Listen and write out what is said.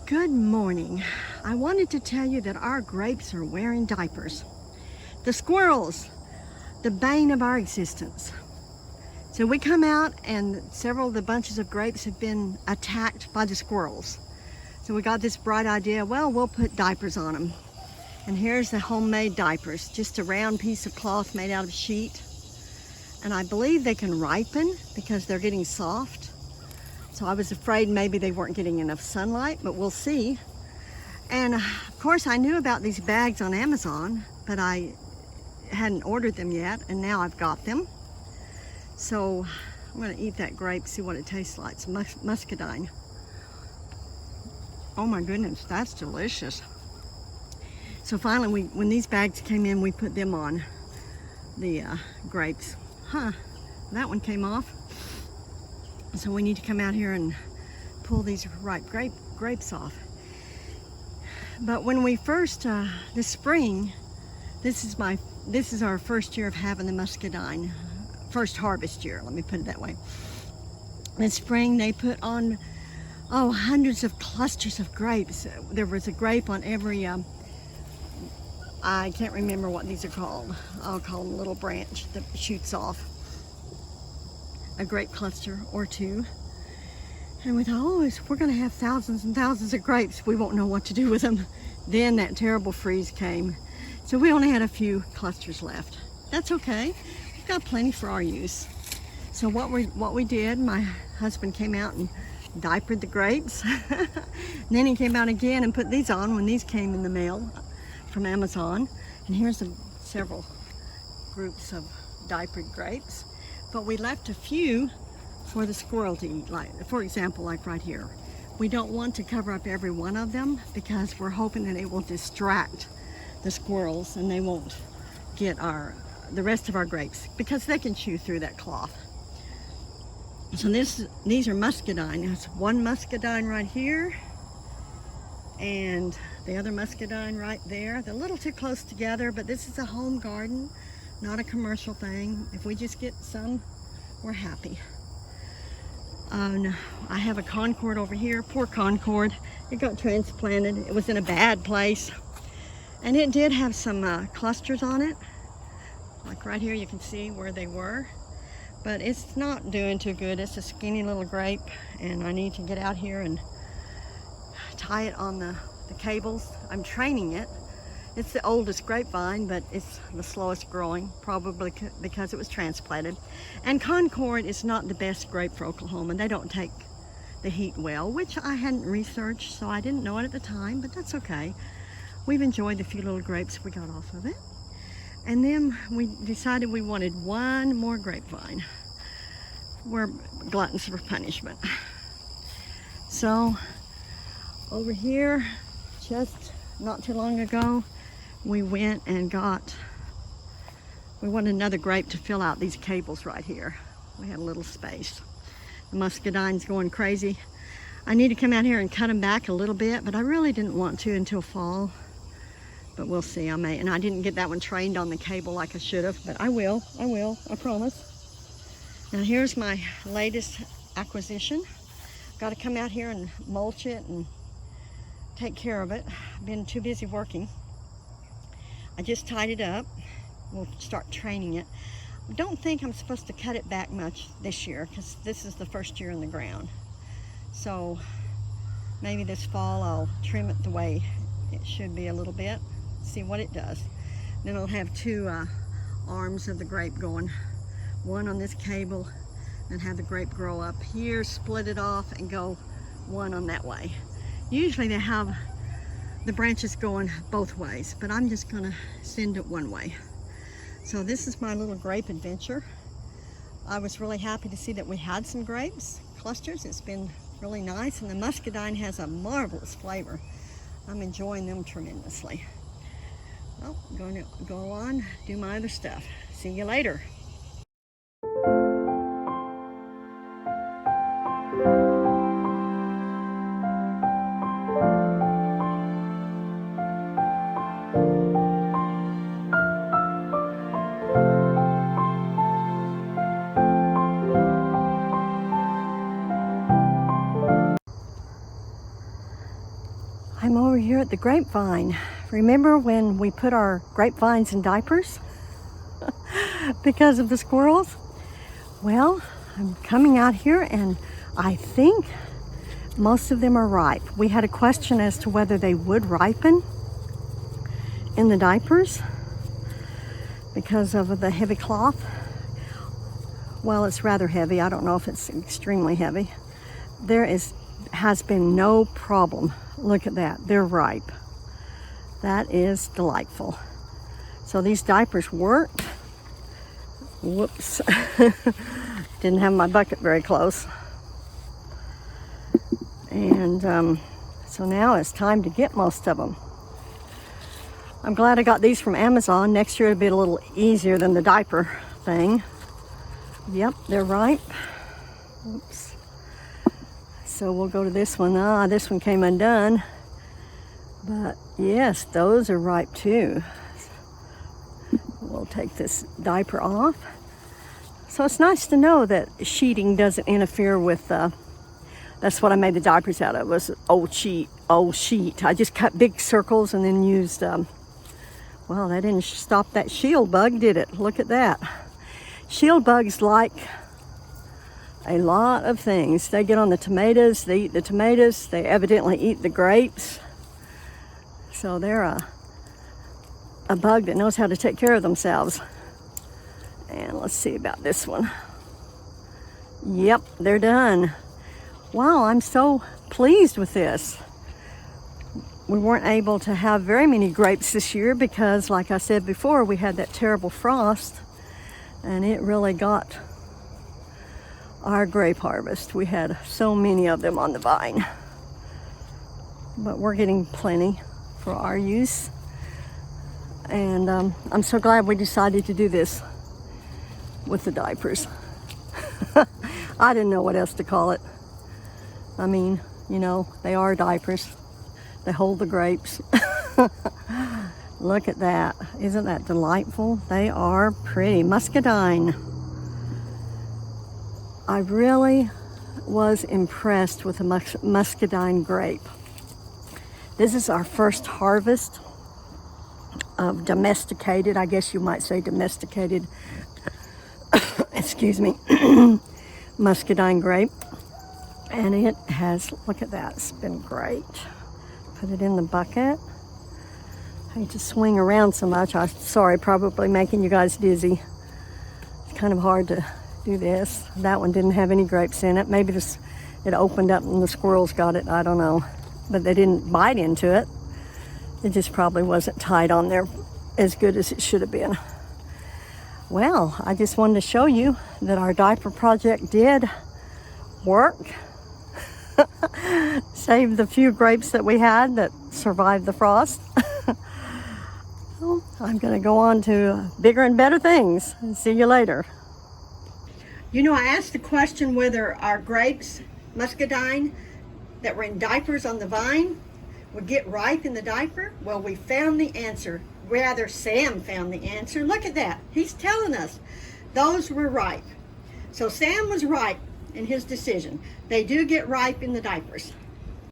Good morning. I wanted to tell you that our grapes are wearing diapers. The squirrels, the bane of our existence. So we come out and several of the bunches of grapes have been attacked by the squirrels. So we got this bright idea, well, we'll put diapers on them. And here's the homemade diapers, just a round piece of cloth made out of sheet. And I believe they can ripen because they're getting soft. So I was afraid maybe they weren't getting enough sunlight, but we'll see. And of course I knew about these bags on Amazon, but I hadn't ordered them yet, and now I've got them. So I'm gonna eat that grape, see what it tastes like. It's muscadine. Oh my goodness, that's delicious. So finally, when these bags came in, we put them on the grapes. That one came off. So we need to come out here and pull these ripe grapes off. But when we first, this spring, this is our first year of having the muscadine, first harvest year, let me put it that way. This spring they put on, hundreds of clusters of grapes. There was a grape on every, I can't remember what these are called. I'll call them a little branch that shoots off. A grape cluster or two. And we thought, we're gonna have thousands and thousands of grapes. We won't know what to do with them. Then that terrible freeze came. So we only had a few clusters left. That's okay, we've got plenty for our use. So what we did, my husband came out and diapered the grapes. And then he came out again and put these on when these came in the mail from Amazon. And here's several groups of diapered grapes. But we left a few for the squirrel to eat, like, for example, like right here. We don't want to cover up every one of them because we're hoping that it will distract the squirrels and they won't get the rest of our grapes because they can chew through that cloth. So these are muscadine. There's one muscadine right here and the other muscadine right there. They're a little too close together, but this is a home garden, not a commercial thing. If we just get some, we're happy. I have a Concord over here, poor Concord. It got transplanted. It was in a bad place. And it did have some clusters on it. Like right here, you can see where they were. But it's not doing too good. It's a skinny little grape, and I need to get out here and tie it on the cables. I'm training it. It's the oldest grapevine, but it's the slowest growing, probably because it was transplanted. And Concord is not the best grape for Oklahoma. They don't take the heat well, which I hadn't researched, so I didn't know it at the time, but that's okay. We've enjoyed the few little grapes we got off of it. And then we decided we wanted one more grapevine. We're gluttons for punishment. So over here, just not too long ago, we went and we wanted another grape to fill out these cables right here. We had a little space. The muscadine's going crazy. I need to come out here and cut them back a little bit, but I really didn't want to until fall. But we'll see, I may. And I didn't get that one trained on the cable like I should have, but I will, I promise. Now here's my latest acquisition. Got to come out here and mulch it and take care of it. I've been too busy working. I just tied it up. We'll start training it. I don't think I'm supposed to cut it back much this year because this is the first year in the ground. So maybe this fall I'll trim it the way it should be a little bit, see what it does. Then I'll have two arms of the grape going. One on this cable and have the grape grow up here, split it off and go one on that way. Usually they have the branches going both ways, but I'm just gonna send it one way. So this is my little grape adventure. I was really happy to see that we had some grapes, clusters. It's been really nice, and the muscadine has a marvelous flavor. I'm enjoying them tremendously. Well, I'm going to go on, do my other stuff. See you later. I'm over here at the grapevine. Remember when we put our grapevines in diapers because of the squirrels? Well, I'm coming out here and I think most of them are ripe. We had a question as to whether they would ripen in the diapers because of the heavy cloth. Well, it's rather heavy. I don't know if it's extremely heavy. Has been no problem. Look at that, they're ripe. That is delightful. So these diapers worked. Whoops. Didn't have my bucket very close. And so now it's time to get most of them. I'm glad I got these from Amazon. Next year it'll be a little easier than the diaper thing. Yep, they're ripe. Oops. So we'll go to this one. This one came undone. But yes, those are ripe too. We'll take this diaper off. So it's nice to know that sheeting doesn't interfere with, that's what I made the diapers out of, was old sheet. I just cut big circles and then used, well, that didn't stop that shield bug, did it? Look at that. Shield bugs like a lot of things. They get on the tomatoes, they eat the tomatoes, they evidently eat the grapes. So they're a bug that knows how to take care of themselves. And let's see about this one. Yep, they're done. Wow, I'm so pleased with this. We weren't able to have very many grapes this year because, like I said before, we had that terrible frost and it really got our grape harvest. We had so many of them on the vine. But we're getting plenty for our use. And I'm so glad we decided to do this with the diapers. I didn't know what else to call it. I mean, you know, they are diapers. They hold the grapes. Look at that. Isn't that delightful? They are pretty. Muscadine. I really was impressed with the muscadine grape. This is our first harvest of domesticated, I guess you might say domesticated, excuse me, muscadine grape. And it has, look at that, it's been great. Put it in the bucket. I hate to swing around so much. I'm sorry, probably making you guys dizzy. It's kind of hard to do this. That one didn't have any grapes in it. Maybe it opened up and the squirrels got it, I don't know. But they didn't bite into it. It just probably wasn't tied on there as good as it should have been. Well, I just wanted to show you that our diaper project did work. Saved the few grapes that we had that survived the frost. Well, I'm going to go on to bigger and better things and see you later. You know, I asked the question whether our grapes, muscadine, that were in diapers on the vine would get ripe in the diaper. Well, we found the answer. Rather, Sam found the answer. Look at that. He's telling us those were ripe. So Sam was right in his decision. They do get ripe in the diapers.